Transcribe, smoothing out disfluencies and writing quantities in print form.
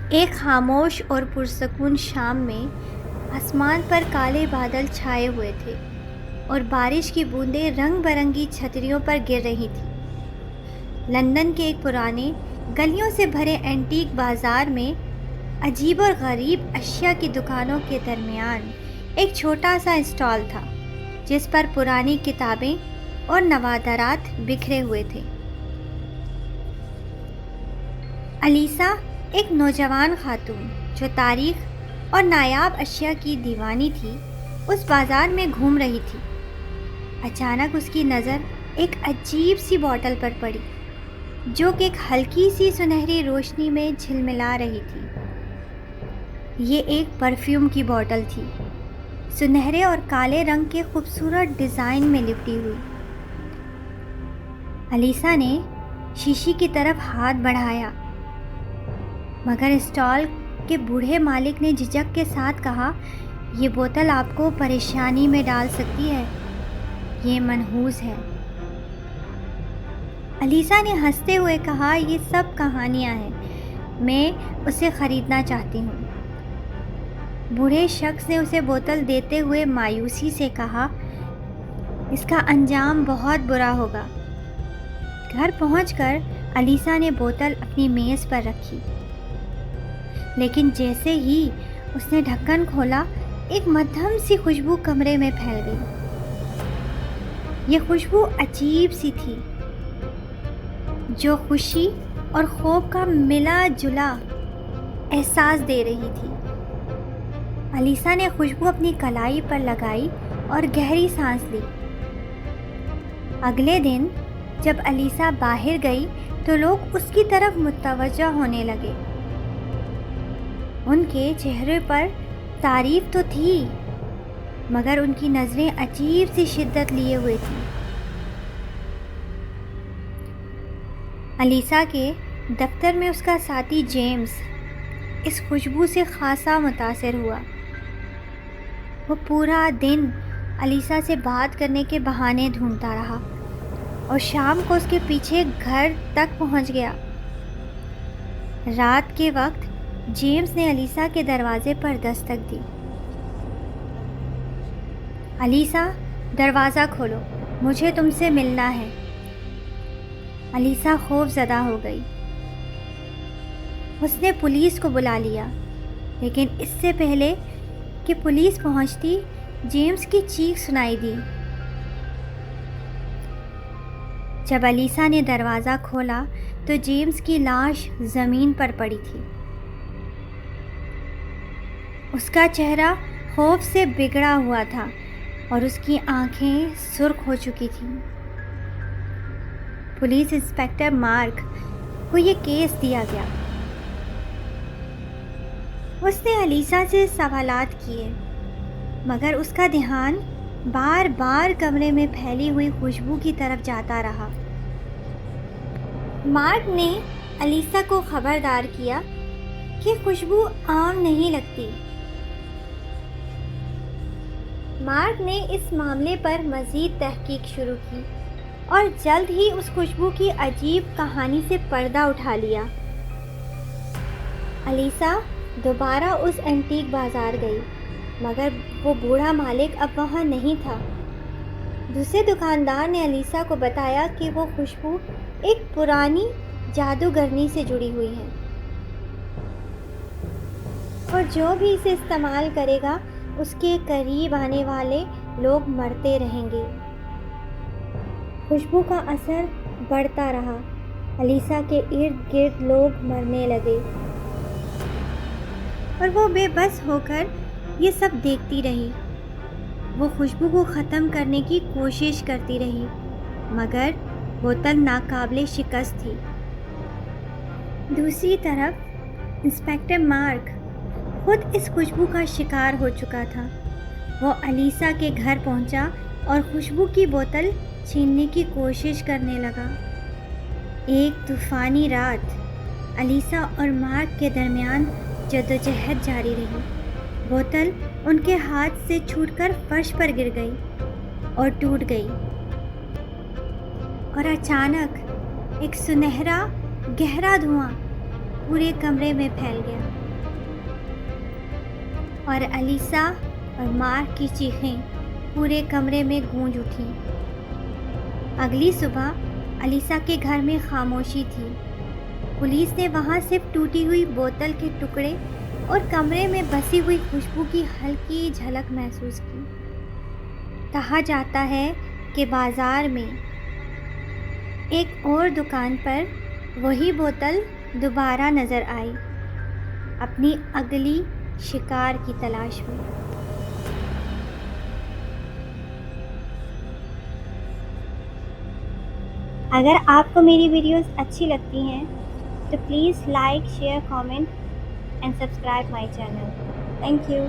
ایک خاموش اور پرسکون شام میں آسمان پر کالے بادل چھائے ہوئے تھے اور بارش کی بوندیں رنگ برنگی چھتریوں پر گر رہی تھیں۔ لندن کے ایک پرانے گلیوں سے بھرے اینٹیک بازار میں عجیب اور غریب اشیاء کی دکانوں کے درمیان ایک چھوٹا سا اسٹال تھا جس پر پرانی کتابیں اور نوادرات بکھرے ہوئے تھے۔ الیسا ایک نوجوان خاتون جو تاریخ اور نایاب اشیاء کی دیوانی تھی، اس بازار میں گھوم رہی تھی۔ اچانک اس کی نظر ایک عجیب سی بوتل پر پڑی جو کہ ایک ہلکی سی سنہری روشنی میں جھلملا رہی تھی۔ یہ ایک پرفیوم کی بوتل تھی، سنہرے اور کالے رنگ کے خوبصورت ڈیزائن میں لپٹی ہوئی۔ الیسا نے شیشی کی طرف ہاتھ بڑھایا، مگر اسٹال کے بوڑھے مالک نے جھجک کے ساتھ کہا، یہ بوتل آپ کو پریشانی میں ڈال سکتی ہے، یہ منحوس ہے۔ الیسا نے ہنستے ہوئے کہا، یہ سب کہانیاں ہیں، میں اسے خریدنا چاہتی ہوں۔ بوڑھے شخص نے اسے بوتل دیتے ہوئے مایوسی سے کہا، اس کا انجام بہت برا ہوگا۔ گھر پہنچ کر الیسا نے بوتل اپنی میز پر رکھی، لیکن جیسے ہی اس نے ڈھکن کھولا، ایک مدھم سی خوشبو کمرے میں پھیل گئی۔ یہ خوشبو عجیب سی تھی جو خوشی اور خوف کا ملا جلا احساس دے رہی تھی۔ الیسا نے خوشبو اپنی کلائی پر لگائی اور گہری سانس لی۔ اگلے دن جب الیسا باہر گئی تو لوگ اس کی طرف متوجہ ہونے لگے۔ ان کے چہرے پر تعریف تو تھی، مگر ان کی نظریں عجیب سی شدت لیے ہوئے تھیں۔ الیسا کے دفتر میں اس کا ساتھی جیمز اس خوشبو سے خاصا متاثر ہوا۔ وہ پورا دن الیسا سے بات کرنے کے بہانے ڈھونڈتا رہا اور شام کو اس کے پیچھے گھر تک پہنچ گیا۔ رات کے وقت جیمز نے الیسا کے دروازے پر دستک دی۔ الیسا، دروازہ کھولو، مجھے تم سے ملنا ہے۔ الیسا خوف زدہ ہو گئی۔ اس نے پولیس کو بلا لیا، لیکن اس سے پہلے کہ پولیس پہنچتی، جیمز کی چیخ سنائی دی۔ جب الیسا نے دروازہ کھولا تو جیمز کی لاش زمین پر پڑی تھی۔ اس کا چہرہ خوف سے بگڑا ہوا تھا اور اس کی آنکھیں سرخ ہو چکی تھیں۔ پولیس انسپکٹر مارک کو یہ کیس دیا گیا۔ اس نے الیسا سے سوالات کیے، مگر اس کا دھیان بار بار کمرے میں پھیلی ہوئی خوشبو کی طرف جاتا رہا۔ مارک نے الیسا کو خبردار کیا کہ خوشبو عام نہیں لگتی۔ مارک نے اس معاملے پر مزید تحقیق شروع کی اور جلد ہی اس خوشبو کی عجیب کہانی سے پردہ اٹھا لیا۔ الیسا دوبارہ اس اینٹیک بازار گئی، مگر وہ بوڑھا مالک اب وہاں نہیں تھا۔ دوسرے دکاندار نے الیسا کو بتایا کہ وہ خوشبو ایک پرانی جادوگرنی سے جڑی ہوئی ہے اور جو بھی اسے استعمال کرے گا اس کے قریب آنے والے لوگ مرتے رہیں گے۔ خوشبو کا اثر بڑھتا رہا، الیسا کے ارد گرد لوگ مرنے لگے اور وہ بے بس ہو کر یہ سب دیکھتی رہی۔ وہ خوشبو کو ختم کرنے کی کوشش کرتی رہی، مگر بوتل ناقابل شکست تھی۔ دوسری طرف انسپکٹر مارک خود اس خوشبو کا شکار ہو چکا تھا۔ وہ الیسا کے گھر پہنچا اور خوشبو کی بوتل چھیننے کی کوشش کرنے لگا۔ ایک طوفانی رات الیسا اور مارک کے درمیان جدوجہد جاری رہی۔ بوتل ان کے ہاتھ سے چھوٹ کر فرش پر گر گئی اور ٹوٹ گئی، اور اچانک ایک سنہرا گہرا دھواں پورے کمرے میں پھیل گیا۔ اور الیسا اور مارک کی چیخیں پورے کمرے میں گونج اٹھیں۔ اگلی صبح الیسا کے گھر میں خاموشی تھی۔ پولیس نے وہاں صرف ٹوٹی ہوئی بوتل کے ٹکڑے اور کمرے میں بسی ہوئی خوشبو کی ہلکی جھلک محسوس کی۔ کہا جاتا ہے کہ بازار میں ایک اور دکان پر وہی بوتل دوبارہ نظر آئی، اپنی اگلی شکار کی تلاش میں۔ اگر آپ کو میری ویڈیوز اچھی لگتی ہیں تو please like, share, comment and subscribe my channel. Thank you.